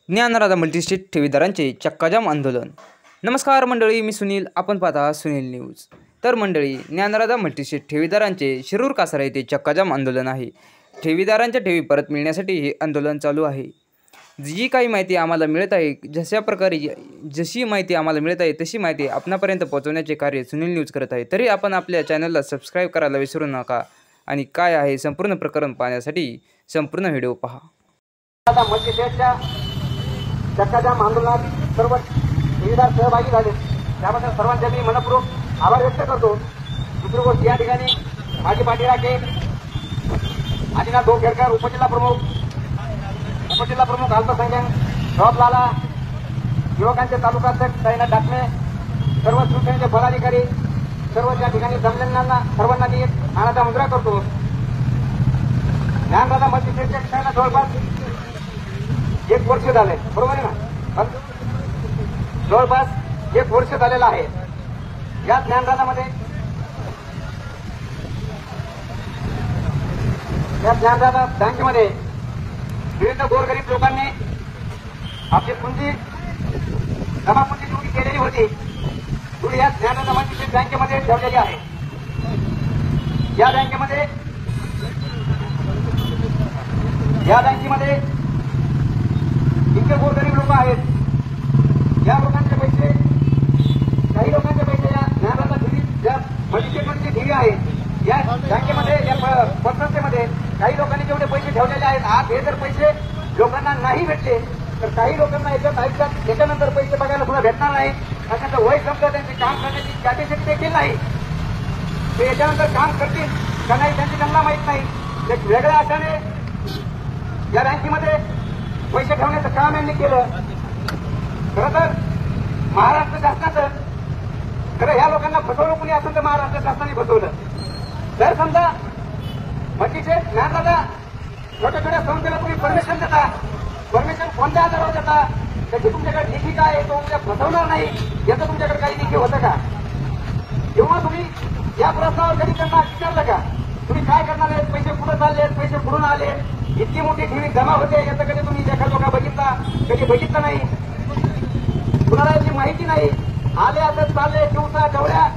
Dnyanradha multi-state ठेवीदारांचे चक्काजाम आंदोलन। नमस्कार मंडळी, मी सुनील, आपण पाहता सुनील न्यूज। तर मंडळी, ज्ञानराधा मल्टीस्टेट ठेवीदारांचे शिरूर कासारा येथे चक्काजाम आंदोलन आहे। ठेवीदारांच्या ठेवी परत मिळण्यासाठी हे आंदोलन चालू आहे। जी काही माहिती आम्हाला मिळत आहे, जशी माहिती आम्हाला मिळत आहे तशी माहिती आपणापर्यंत पोहोचवण्याचे कार्य सुनील न्यूज करत आहे। तरी आपण आपल्या चॅनलला सबस्क्राईब करायला विसरू नका आणि काय आहे संपूर्ण प्रकरण पाहण्यासाठी संपूर्ण व्हिडिओ पहा। चक्काजाम आंदोलनात सर्व ठेवीदार सहभागी झाले, त्याबद्दल सर्वांचे मी मनपूर्वक आभार व्यक्त करतो। दुसरी गोष्ट, या ठिकाणी माजी पाटील राखे, आदिनाथ खेडकर, उपजिल्हा प्रमुख अल्पसंख्याक शॉप लाला, युवकांचे तालुकाध्यक्ष साईनाथ डाकणे, सर्व शिवसेनेचे पदाधिकारी, सर्व त्या ठिकाणी जमलेल्यांना सर्वांना मी आनंदाचा मुजरा करतो। ज्ञानराधा मल्टीस्टेटच्या ठिकाणी जवळपास 1 वर्ष झाले, बरोबर आहे ना? जवळपास 1 वर्ष झालेलं आहे। या ज्ञानराधामध्ये ज्ञानराधा बँकेमध्ये विविध गोरगरीब लोकांनी आपली पुंजी जमापुंजी चोरी केलेली होती, थोडी या ज्ञानराधा मल्टीस्टेट बँकेमध्ये ठेवलेली आहे। या बँकेमध्ये इतके गोरगरीब लोक आहेत, या लोकांचे पैसे, काही लोकांचे पैसे या ज्ञानराधा ठेवी, ज्या मल्टीस्टेटमधली ठेवी आहे या बँकेमध्ये, या पतसंस्थेमध्ये काही लोकांनी जेवढे पैसे ठेवलेले आहेत, आज हे जर पैसे लोकांना नाही भेटले तर काही लोकांना याच्यानंतर पैसे बघायला पुन्हा भेटणार नाही। अशांचं वय संपलं, त्यांचे काम करण्याची कॅपॅसिटी देखील नाही, ते याच्यानंतर काम करतील का नाही त्यांना माहीत नाही। एक वेगळ्या अशाने या बँकेमध्ये पैसे ठेवण्याचं काम यांनी केलं। खरं तर महाराष्ट्र शासनाचं, खरं ह्या लोकांना फसवलं कुणी असेल तर महाराष्ट्र शासनाने फसवलं। जर समजा मल्टीस्टेट ज्ञानराधा छोट्या छोट्या संस्थेला तुम्ही परमिशन देता, परमिशन कोणत्या आधारावर देता, त्याची तुमच्याकडे लेखी काय आहे, तो उद्या फसवणार नाही याचं तुमच्याकडे काही लेखी होतं का? किंवा तुम्ही या प्रश्नावर कधी त्यांना विचारलं का, तुम्ही काय करणार आहेत, पैसे कुठं चालले, पैसे कुठून आले, इतकी मोठी ठेवी जमा होते याचं कधी तुम्ही एखादा लोक कधी बघितलं नाही, कुणाला याची माहिती नाही। आले असं चालले दिवसा डवळ्या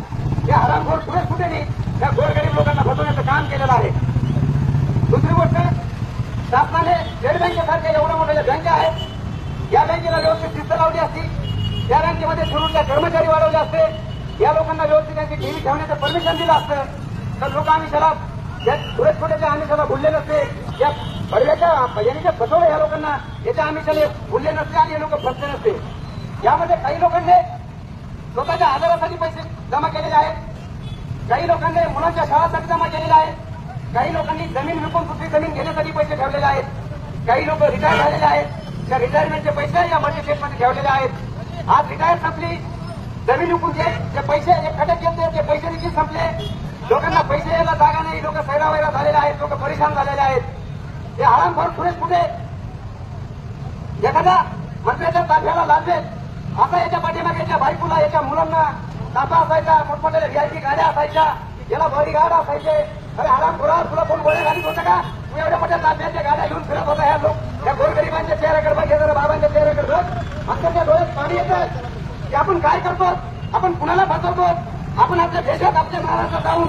या हरामखोर पुढे कुठे नाही, त्या गोरगरीब लोकांना फसवण्याचं काम केलेलं आहे। दुसरी गोष्ट, शासनाने स्टेट बँकेसारख्या एवढ्या मोठ्या बँका आहेत, या बँकेला व्यवस्थित शिस्त लावली असती, त्या बँकेमध्ये शिरूरच्या कर्मचारी वाढवले असते, या लोकांना व्यवस्थित त्यांची ठेवी ठेवण्याचं परमिशन दिलं असतं तर लोक आमिषाला, या छोट्या आमिषाला भुलले नसते, या भरल्याच्या यांनी जे फसवलं या लोकांना याच्या आमिषाने भुलले नसते आणि हे लोक फसले नसते। यामध्ये काही लोकांनी स्वतःच्या आजारासाठी पैसे जमा केलेले आहेत, काही लोकांनी मुलांच्या शाळासाठी जमा केलेले आहेत, काही लोकांनी जमीन विकून दुसरी जमीन घेण्यासाठी पैसे ठेवलेले आहेत, काही लोक रिटायर झालेले आहेत, त्या रिटायरमेंटचे पैसे या मल्टीस्टेटमध्ये ठेवलेले आहेत। आज रिटायर संपली, जमीन विकून जे पैसे खटक घेतले ते पैसे देखील संपले, लोकांना पैसे यायला जागा नाही, लोक सैरावैरा झालेले आहेत, लोक परेशान झालेले आहेत। हे हरामखोर पुढे कुठे एखाद्या मंत्र्याच्या ताब्याला लादलेत, आता याच्या पाठीमागे याच्या बायकोला, याच्या मुलांना ताबा असायचा, मोठमोठ्या व्हीआयपी गाड्या असायच्या, याला बॉडीगार्ड असायचे। अरे हरामखोरा, तुला कोण गोळ्या घालीत होतं का? तू एवढ्या मोठ्या ताब्याच्या गाड्या घेऊन फिरत होता। ह्या लोक या गोरगरिबांच्या चेहऱ्याकडे बघ, जरा बाबांच्या चेहऱ्याकडे बघ, आमच्या डोळ्यात पाणी येतं की आपण काय करतो, आपण कुणाला फसवतो, आपण आपल्या देशात, आपल्या महाराष्ट्रात जाऊन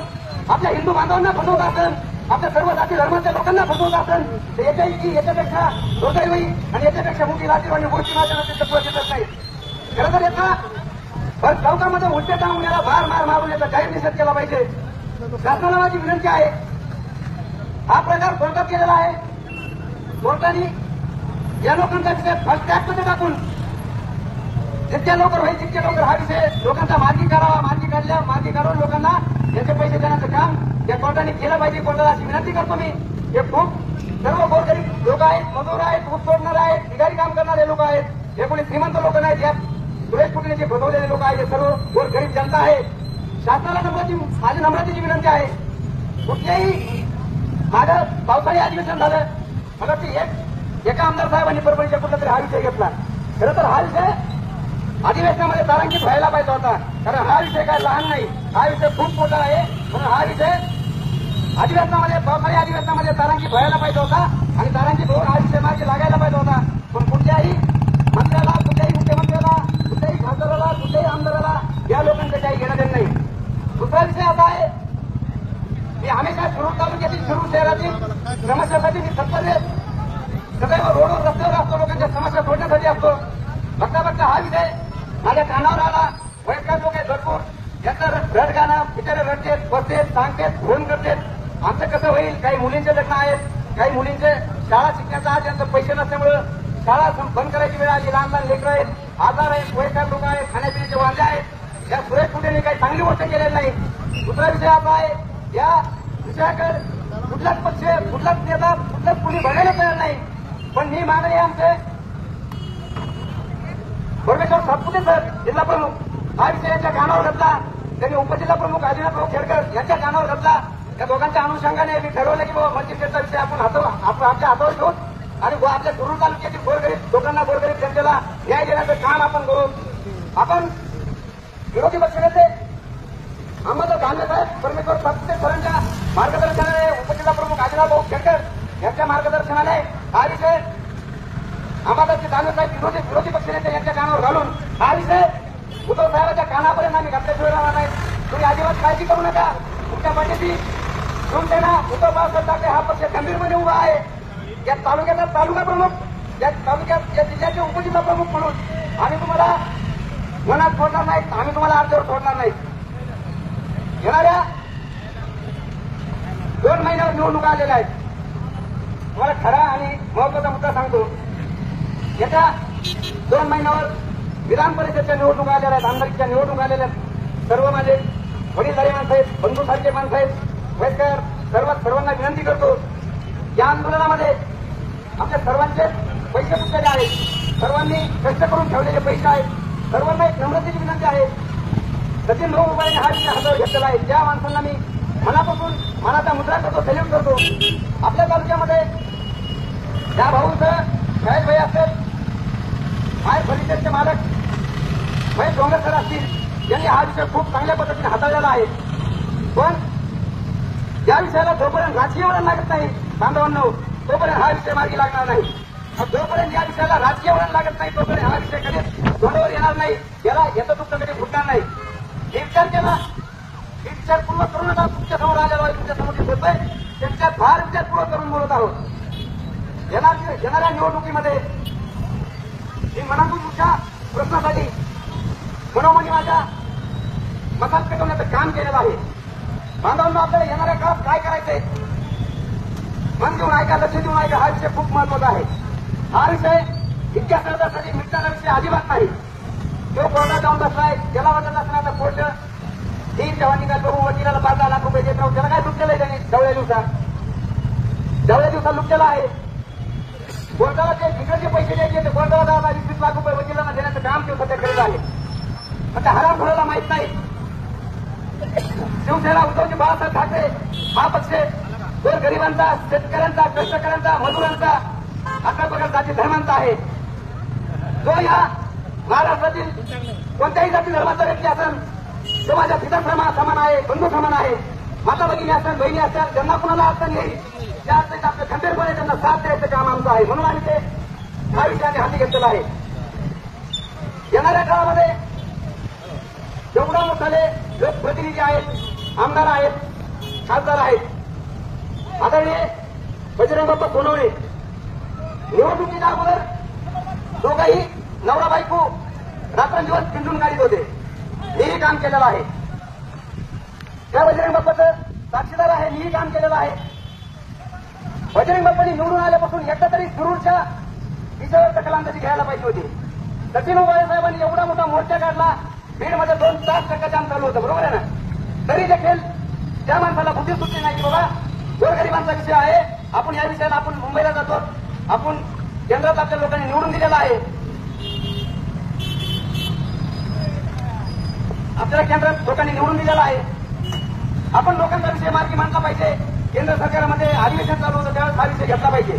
आपल्या हिंदू बांधवांना फसवत असेल, आपल्या सर्व जाती धर्माच्या लोकांना फसवत असेल तर याच्यापेक्षा दुर्दैवी आणि याच्यापेक्षा मोठी लाजीवानी गोष्टी माझ्या दिसत नाही। खरं तर याचा चौकामध्ये उलटे टाळून याला मार मारून याचा जाहीर निषेध केला पाहिजे। शासनाला माझी विनंती आहे, हा प्रकार कोर्टात केलेला आहे, कोर्टाने या लोकांचा विषय फर्स्ट ट्रॅकमध्ये टाकून जितक्या लवकर होईल तितक्या लवकर हा विषय लोकांचा मार्गी करावा, मार्गी काढून लोकांना याचे पैसे देण्याचं काम या कोर्टाने केलं पाहिजे। कोर्टाला अशी विनंती करतो मी, हे खूप सर्व गोरगरीब लोक आहेत, मजूर आहेत, ऊस तोडणारे आहेत, बिगारी काम करणारे लोक आहेत, हे कोणी श्रीमंत लोक नाहीत, यात सुरेश कुटुंबाचे फसवलेले लोक आहेत, सर्व गोरगरीब जनता आहे। शासनाला माझी नम्रतेची विनंती आहे, कुठल्याही माझं पावसाळी अधिवेशन झालं, मला ती एका आमदार साहेबांनी परभणीच्या कुठला तरी हा विषय घेतला। खरं तर हा विषय अधिवेशनामध्ये तारांकित व्हायला पाहिजे होता, कारण हा विषय काय लहान नाही, हा विषय खूप मोठा आहे, म्हणून हा विषय अधिवेशनामध्ये, पावसाळी अधिवेशनामध्ये तारांकित व्हायला पाहिजे होता आणि तारांकित होऊन हा विषय मार्गी लागायला पाहिजे होता। पण कुठल्याही काही मुलींचे शाळा शिकण्याचा आज यांचे पैसे नसल्यामुळे शाळा बंद करायची वेळ आली. लहान लहान लेकरं आहेत, आजार आहेत, वयस्कर लोक आहेत, खाण्यापिण्याचे वांदे आहेत. या सुरेश कुठेने काही चांगली गोष्ट केलेली नाही. दुसरा विषय असा आहे, या विषयाकडे कुठलाच पक्ष, कुठलाच नेता, कुठलाच कुणी बघायला तयार नाही. पण मी माननीय आमचे परमेश्वर सातपुते सर जिल्हा प्रमुख हा विषय यांच्या कानावर घातला. त्यांनी उपजिल्हा प्रमुख आदिनाथराव खेडकर यांच्या कानावर घातला. या दोघांच्या अनुषंगाने मी ठरवलं की बाबा मंत्रिमंडळाचा विषय आपण आमच्या हातावर घेऊन आणि आपल्या कुरुल तालुक्यातील गोरगरीब लोकांना, गोरगरीब जनतेला न्याय देण्याचं काम आपण करू. आपण विरोधी पक्षनेते अहमद दानवे साहेब परमेश्वर सातपुते सरांच्या मार्गदर्शनाने, उपजिल्हा प्रमुख आदिनाथराव खेडकर यांच्या मार्गदर्शनाने हा विषय अंबादासजी दानवे साहेब विरोधी पक्षनेते यांच्या कानावर घालून हा विषय उद्धव साहेबांच्या कानापर्यंत आम्ही घातल्याशिवाय राहणार नाही. तुम्ही अजिबात काळजी करू नका. तुमच्या पाठीशी शिवसेना, उद्धव बाळासाहेब ठाकरे हा पक्ष गंभीरपणे उभा आहे. या तालुक्याचा तालुका प्रमुख, या तालुक्यात या जिल्ह्याचे उपजिल्हा प्रमुख म्हणून आम्ही तुम्हाला मनात सोडणार नाही, आम्ही तुम्हाला अर्ध्यावर सोडणार नाही. येणाऱ्या 2 महिन्यावर निवडणुका आलेल्या आहेत. तुम्हाला खरा आणि महत्वाचा मुद्दा सांगतो. येत्या 2 महिन्यावर विधान परिषदेच्या निवडणुका आलेल्या आहेत, आमदारकीच्या निवडणुका आलेल्या आहेत. सर्व माझे वडीलधारी माणसं आहेत, बंधूसारखे माणसं आहेत, वयस्कर सर्वांना विनंती करतो, या आंदोलनामध्ये आपल्या सर्वांचे पैसे गुंतलेले आहेत. सर्वांनी कष्ट करून ठेवलेले पैसे आहेत. सर्वांना एक नम्रतेची विनंती आहे. सचिन भाऊ उभाईने हा विषय हातावर घेतलेला आहे. ज्या माणसांना मी मनापासून मनाचा मुद्रा करतो, सल्यूट करतो. आपल्या तालुक्यामध्ये ज्या भाऊंचं शाळेत भाई असेल, माय फर्निचरचे मालक महेश डोंगर सर असतील, यांनी हा विषय खूप चांगल्या पद्धतीने हाताळलेला आहे. पण या विषयाला जोपर्यंत राजकीय वळण लागत नाही बांधवांनो, तोपर्यंत हा विषय मार्गी लागणार नाही. जोपर्यंत या विषयाला राजकीय वळण लागत नाही तोपर्यंत हा विषय कधीच तोंडावर येणार नाही. याचं दुःख कधी फुटणार नाही. हे विचार केला, हे विचारपूर्वक करूनच आज तुमच्या समोर आलेलो आहे, तुमच्या समोर बोलतोय. त्यांच्यात फार विचारपूर्वक करून बोलत आहोत. येणाऱ्या निवडणुकीमध्ये मी मनातून तुमच्या प्रश्नासाठी मनोमनी माझ्या मतात पेटवण्याचं काम केलेलं आहे. बांधवांना आपल्याला येणाऱ्या काळात काय करायचंय, मन देऊन ऐका, लक्ष देऊन ऐका. हा विषय खूप महत्वाचा आहे. हा विषय इतक्या सहजासाठी मिटणारा विषय अजिबात नाही. जो कोर्टात जाऊन बसलाय, त्याला वाटत असणार तर कोर्ट ठीक जेव्हा निकाल करू, वकिलाला 5-10 लाख रुपये देत राहू. त्याला काय लुटलेलं आहे त्यांनी जवळ्या दिवसात लुटलेला आहे. कोर्टाला ते तिकडचे पैसे द्यायचे, कोर्टाला 10-20 लाख रुपये वकिलांना देण्याचं काम ते सध्या करीत आहे. पण त्या हरामखोराला माहित नाही. शिवसेना, उद्धवजी बाळासाहेब ठाकरे हा पक्ष गोरगरिबांचा, शेतकऱ्यांचा, कष्टकऱ्यांचा, मजुरांचा, अशा प्रकार जाती धर्मांचा आहे. जो या महाराष्ट्रातील कोणत्याही जाती धर्माचा व्यक्ती असेल, तो माझ्या पिता समान आहे, बंधू समान आहे. माता भगिनी असेल, बहिणी असेल, ज्यांना कुणाला अडचण येईल त्या अडचणीत आपलं खंबीरपणे त्यांना साथ द्यायचं काम आमचं आहे. म्हणून आम्ही ते हा विषयाने हाती घेतलेला आहे. येणाऱ्या काळामध्ये जेवढा मोठाले लोकप्रतिनिधी आहेत, आमदार आहेत, खासदार आहेत, आदरणीय बजरंग बाप्पा सोनवणे निवडणुकीच्या अगोदर दोघंही नवरा बायको रात्रंदिवस पिंडून गाडीत होते. मीही काम केलेलं आहे. त्या बजरंग बाप्पाचं साक्षीदार आहे, मीही काम केलेलं आहे. बजरंग बाप्पांनी निवडून आल्यापासून एकदा तरी शिरूरच्या विषयावर दखलंदाजी घ्यायला पाहिजे होती. सचिन उबाळे साहेबांनी एवढा मोठा मोर्चा काढला, बीडमध्ये 2 तास जाम चालू होतं, बरोबर आहे ना. तरी देखील त्या माणसाला बुद्धी सुटली नाही की बाबा गोरगरिबांचा विषय आहे, आपण या विषयाला आपण मुंबईला जातो, आपण केंद्रात आपल्या लोकांनी निवडून दिलेला आहे, आपल्याला केंद्रात लोकांनी निवडून दिलेला आहे, आपण लोकांचा विषय मार्गी मांडला पाहिजे. केंद्र सरकारमध्ये अधिवेशन चालू होतं त्यावेळेस हा विषय घेतला पाहिजे.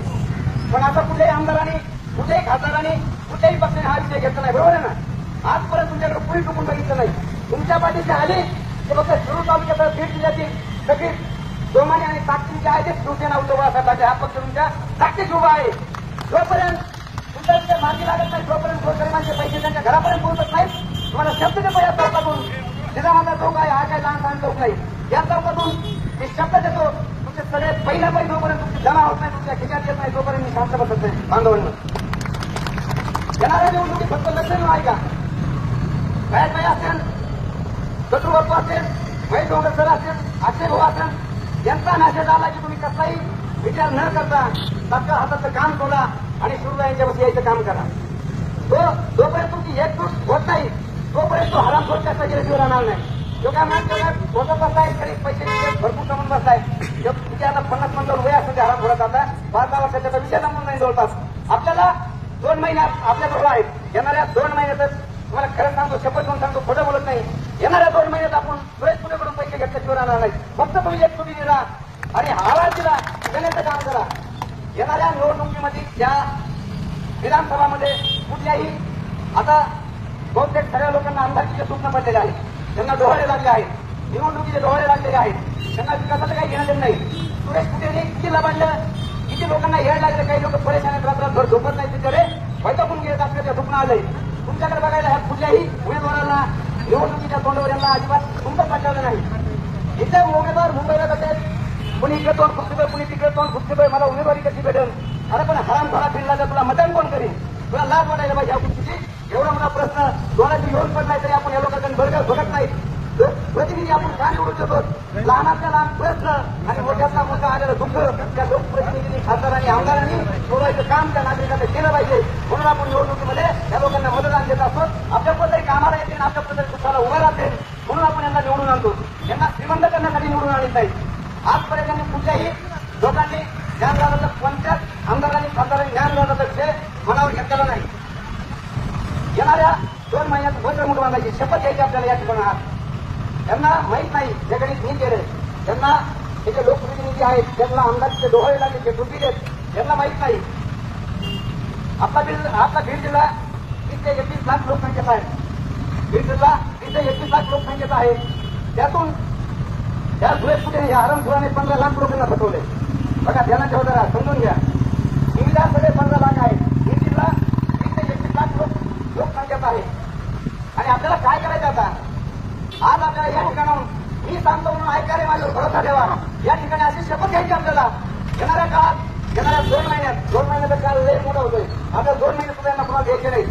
पण आता कुठल्याही आमदारांनी, कुठल्याही खासदारांनी, कुठल्याही पक्षाने हा विषय घेतला नाही, बरोबर आहे ना. आजपर्यंत तुमच्याकडे कुणी टुकून बघितलं नाही. तुमच्या पाठीशी आली की फक्त शिरूर तालुक्यात बीड जिल्ह्यातील सगळी दोमाने आणि ताकदीचे आहे ते शिवसेना उद्धव बाळासाहेब ठाकरे हा पक्ष तुमच्या ताकदीत उभा आहे. जोपर्यंत तुमच्या विषय मार्गी लागत नाही, जोपर्यंत गोरगरिबांचे पैसे त्यांच्या घरापर्यंत पोहोचत नाहीत, तुम्हाला शब्द देतो या चौकातून. जिजामाता चौक आहे, हा काही लहान चौक नाही. या चौकातून मी शब्द देतो, तुमचे सगळे पहिला पैसे जोपर्यंत तुमची जमा होत नाही, तुमच्या खिशात येत नाही, तोपर्यंत मी शांत बसत नाही. बांधवांना येणाऱ्या निवडणुकीत फक्त लक्ष देऊन ऐका. काय असेल, शत्रुबाप्पा असेल, महेश डोंगर सर असेल, अक्षय भाऊ असेल, यांचा मेसेज आला की तुम्ही कसलाही विचार न करता तात्काळ हाताचं काम सोडा आणि शिरूरला यांच्यापाशी यायचं काम करा. जोपर्यंत तुमची एकजूट होत नाही तोपर्यंत तो हरामखोर त्याचा जीव राहणार नाही. जो काय माणसं बसत बसताय तरी पैसे भरपूर कमवून बसताय. तुमच्या आता 50-55 वय असते हरामखोरात आता 12 वर्षाचा विषय जमून नाही जवळपास. आपल्याला 2 महिन्यात आपल्याजवळ आहेत. येणाऱ्या 2 महिन्यातच तुम्हाला खरं सांगतो, शपथ घेऊन सांगतो, खोटं बोलत नाही. येणाऱ्या 2 महिन्यात आपण पुढेकडून पैसे घेतल्याशिवाय राहणार नाही. फक्त तुम्ही एक तुम्ही दिला आणि आवाज दिला देण्याचं काम करा. येणाऱ्या निवडणुकीमध्ये ज्या विधानसभामध्ये कुठल्याही आता बहुतेक सगळ्या लोकांना आमदारकीचे स्वप्न पडलेले आहेत. त्यांना डोहाळे लागले आहेत, निवडणुकीचे डोहाळे लागलेले आहेत. त्यांना विकासाचं काही घेणं नाही. सुरेश कुठे किती लबाडलं, किती लोकांना येड लागले. काही लोक परेशान आहेत, रात्रभर झोपत नाही. तिकडे वैतागून गेले, आपल्याला दुखणं आलंय. तुमच्याकडे बघायला ह्या कुठल्याही उमेदवाराला निवडणुकीच्या तोंडावर यांना अजिबात तुमचं पाठवलं नाही. इथे उमेदवार मुंबईला जातात, कुणी इकडे तोंड फुटतोय, कुणी तिकडे तोंड फुटतोय. मला उमेदवारी कशी भेटेल? अरे पण हरामखोरा फिरला तर तुला मतदान कोण करेल? तुला लाज वाटायला पाहिजे. या गोष्टीची एवढा मोठा प्रश्न डोळ्याची येऊन पडलाय तरी आपण या लोकांकडे बघत नाही. प्रतिनिधी आपण का निवडून देतो? लहानातल्या लहान प्रश्न आणि मोठ्यातला मोठा आलेला दुःख त्या लोकप्रतिनिधींनी, खासदारांनी, आमदारांनी सोडवायचं काम त्या नागरिकांना केलं पाहिजे. म्हणून आपण निवडणुकीमध्ये या लोकांना मतदान देत असतो. आपल्या पद्धती कामाला येतील, आपल्या पद्धती दुःखाला उभा राहतील. म्हणून आपण यांना निवडून आणतो. यांना श्रीमंत करण्यासाठी निवडून आणत नाही. आजपर्यंत त्यांनी कुठल्याही लोकांनी ज्ञानदानाचा कोणत्याच आमदारांनी, खासदारांनी ज्ञानदानाचा विषय मनावर घेतलेला नाही. येणाऱ्या 2 महिन्यात वचन मुठ बांधायची शपथ घ्यायची आपल्याला या ठिकाणी आहात. त्यांना माहीत नाही जे गणित मी केले. त्यांना हे जे लोकप्रतिनिधी आहेत त्यांना आमदारचे डोहाळे लागले, जे डुबी आहेत त्यांना माहीत नाही. आपला बीड जिल्हा 31 लाख लोकसंख्येचा आहे. बीड जिल्हा 31 लाख लोकसंख्येचा आहे. त्यातून त्या सुरेश कुठे या हरामखोराने 15 लाख लोकांना फसवले. बघा, ध्यानात ठेवा जरा, समजून घ्या. विविधांकडे 15 लाख आहे. बीड जिल्हा 31 लाख लोकसंख्येचा आहे. आणि आपल्याला काय करायचं आता? आज आपल्याला या ठिकाणाहून मी सांगतो म्हणून ऐका रे, माझ्यावर भरोसा ठेवा. या ठिकाणी अशी शपथ घ्यायची आपल्याला. येणाऱ्या काळात, येणाऱ्या 2 महिन्याचा काळ लय मोठा होतोय. आपल्याला 2 महिने सुद्धा यांना पुन्हा द्यायचे नाही.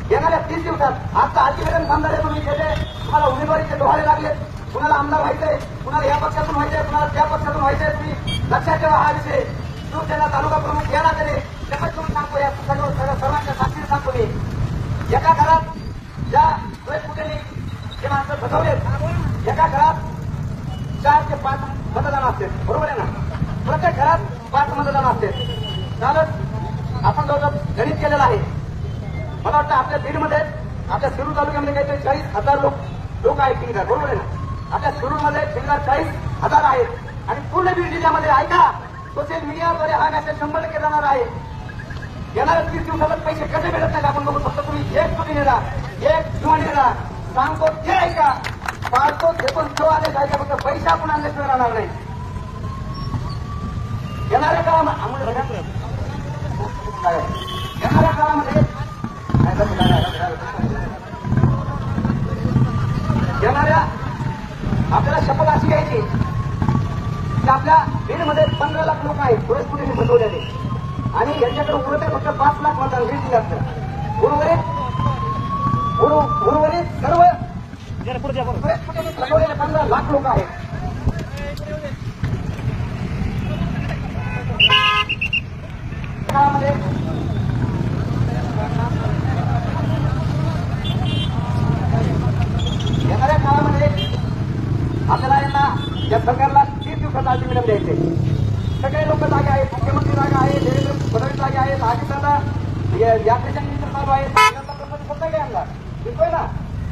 येणाऱ्या 30 दिवसात आता आजीवरण आमदार तुम्ही केले, तुम्हाला उमेदवारीचे डोहाळे लागले. कुणाला आमदार व्हायचंय, कुणाला या पक्षातून व्हायचंय, कुणाला त्या पक्षातून व्हायचंय. तुम्ही लक्षात ठेवा हा विषय. शिवसेना तालुका प्रमुख या नात्याने शपथ घेऊन सांगतो, या सर्वांच्या साक्षीने सांगतो मी. एका घरात ज्या सुरेश कुठेनी जे माणसं फसवलेत, एका घरात 4 ते 5 मतदान असते. बरोबर आहे ना? प्रत्येक घरात 5 मतदान असते. चालत आपण जवळ गणित केलेलं आहे. मला वाटतं आपल्या बीडमध्ये, आपल्या शिरूर तालुक्यामध्ये काहीतरी 40,000 लोक आहेत. किंवा बरोबर आहे ना? आपल्या शिरूरमध्ये 40,000 आहेत. आणि पूर्ण बीड जिल्ह्यामध्ये ऐका, सोशल मीडियाद्वारे हा मॅसेज 100% जाणार आहे. येणाऱ्या 30 दिवसात पैसे कसे मिळत नाहीत आपण बघू. फक्त तुम्ही एक चुकी नेला, एक किंवा नेला सांगतो ते ऐका, पाळतो ते पण तो आले जायचं. फक्त पैसे आपण आणल्याशिवाय राहणार नाही. येणाऱ्या काळामध्ये आपल्याला शपथ अशी घ्यायची की आपल्या बीडमध्ये 15 लाख लोक आहेत सुरेश कुठे फसवलेले. आणि यांच्याकडे उरते फक्त 5 लाख मतदान बीड जिल्ह्यात. उर्वरित सर्व फसवलेले 15 लाख लोक आहेत. काळामध्ये येणाऱ्या काळामध्ये आपल्याला यांना या सरकारला 30 दिवसाचा अल्टिमेटम द्यायचे. सगळे लोक जागे आहेत, मुख्यमंत्री जागा आहे, देवेंद्र फडणवीस जागे आहेत, आदित्यला यात्रेच्या मिनिस्टर चालू आहेत. यांना दिसतोय ना,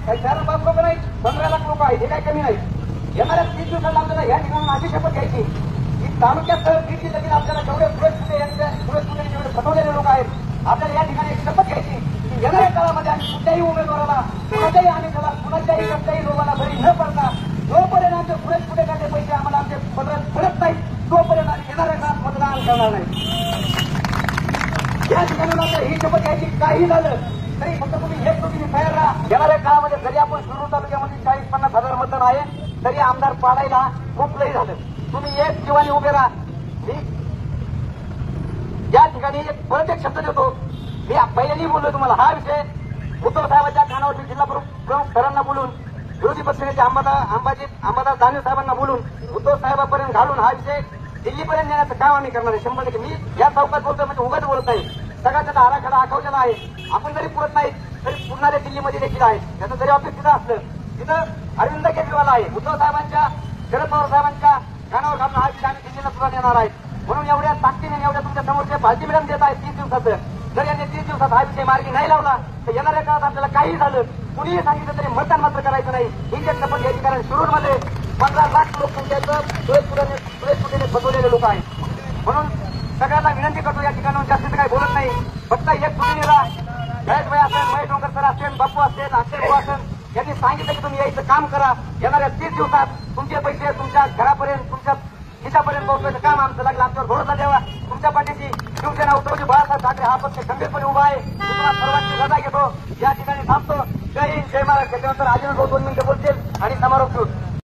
काही 4-5 लोक नाही, 15 लाख लोक आहेत. हे काही कमी नाही. येणाऱ्या 30 दिवसाला आपल्याला या ठिकाणी अशी शपथ घ्यायची की तालुक्यात बीड जिल्ह्यातील आपल्याला जेवढे सुरेश कुठे जेवढे फसवलेले लोक आहेत, आपल्याला या ठिकाणी एक शपथ घ्यायची की येणाऱ्या काळामध्ये आम्ही कुठल्याही उमेदवाराला, कुणाच्याही आम्ही कुणाच्याही कसल्याही लोकांना बळी न पडता, जोपर्यंत आमचे सुरेश कुठेकाचे पैसे आम्हाला आमचे पदरात पडत नाही तोपर्यंत आम्ही येणाऱ्या काळात मतदान करणार नाही. या ठिकाणी ही शपथ घ्यायची. काही झालं तरी फक्त तुम्ही एक तुम्ही तयार राहा. येणाऱ्या काळामध्ये जरी आपण शिरूर तालुक्यामध्ये 40-50 हजार मतदान आहे तरी आमदार पाडायला खूप लई झालं. तुम्ही एक जीवाने उभे राहा. मी या ठिकाणी एक परत एक शब्द देतो. मी पहिल्यांदा बोललो तुम्हाला हा विषय उद्धव साहेबांच्या कानावरती जिल्हा प्रमुख सरांना बोलून, विरोधी पक्षनेते अंबादास दानवे साहेबांना बोलून, उद्धव साहेबांपर्यंत घालून हा विषय दिल्लीपर्यंत नेण्याचं काम आम्ही करणार आहे 100%. मी या चौकात बोलतोय म्हणजे उगाच बोलत नाही. सगळा त्याचा आराखडा आखवलेला आहे. आपण जरी पुरत नाही तरी पुरणारे दिल्लीमध्ये देखील आहेत. त्याचं जरी ऑफिस तिथं असलं तिथं अरविंद केजरीवाल आहे. उद्धव साहेबांच्या शरद पवार साहेबांच्या कानावर घालून हा विषय आम्ही दिल्लीला सुद्धा नेणार आहेत. म्हणून एवढ्या ताकदीने एवढ्या तुमच्या समोरचे अल्टिमेटम देत आहेत 30 दिवसाचं. जर यांनी 30 दिवसात हा विषय मार्गी नाही लावला तर येणाऱ्या काळात आपल्याला काही झालं कुणीही सांगितलं तरी मतदान मात्र करायचं नाही ही जे शपथ घ्यायची. कारण शिरूरमध्ये 15 लाख लोकसंख्येचं सुरेशपुरेने फसवलेले लोक आहेत. म्हणून सगळ्यांना विनंती करतो, या ठिकाणाहून जास्तीचं काही बोलत नाही. फक्त एक सुनीला जयेशभाई असेल, महेश डोंगर सर असेल, बाप्पू असेल, अक्षय असेल यांनी सांगितलं की तुम्ही यायचं काम करा. येणाऱ्या 30 दिवसात तुमचे पैसे तुमच्या घरापर्यंत तुमच्या खिशापर्यंत पोहोचवायचं काम आमचं लागलं. आमच्यावर भरोसा द्यावा. तुमच्या पाठीची शिवसेना उद्धवजी बाळासाहेब ठाकरे हा पक्ष खंबीरपणे उभा आहे. तुम्हाला सर्वांची रजा घेतो. या ठिकाणी थांबतो. जय हिंद, जय महाराष्ट्र. त्याच्यानंतर राजेंद्र भाऊ 2 मिनिटं बोलतील आणि समारोप ठेवू.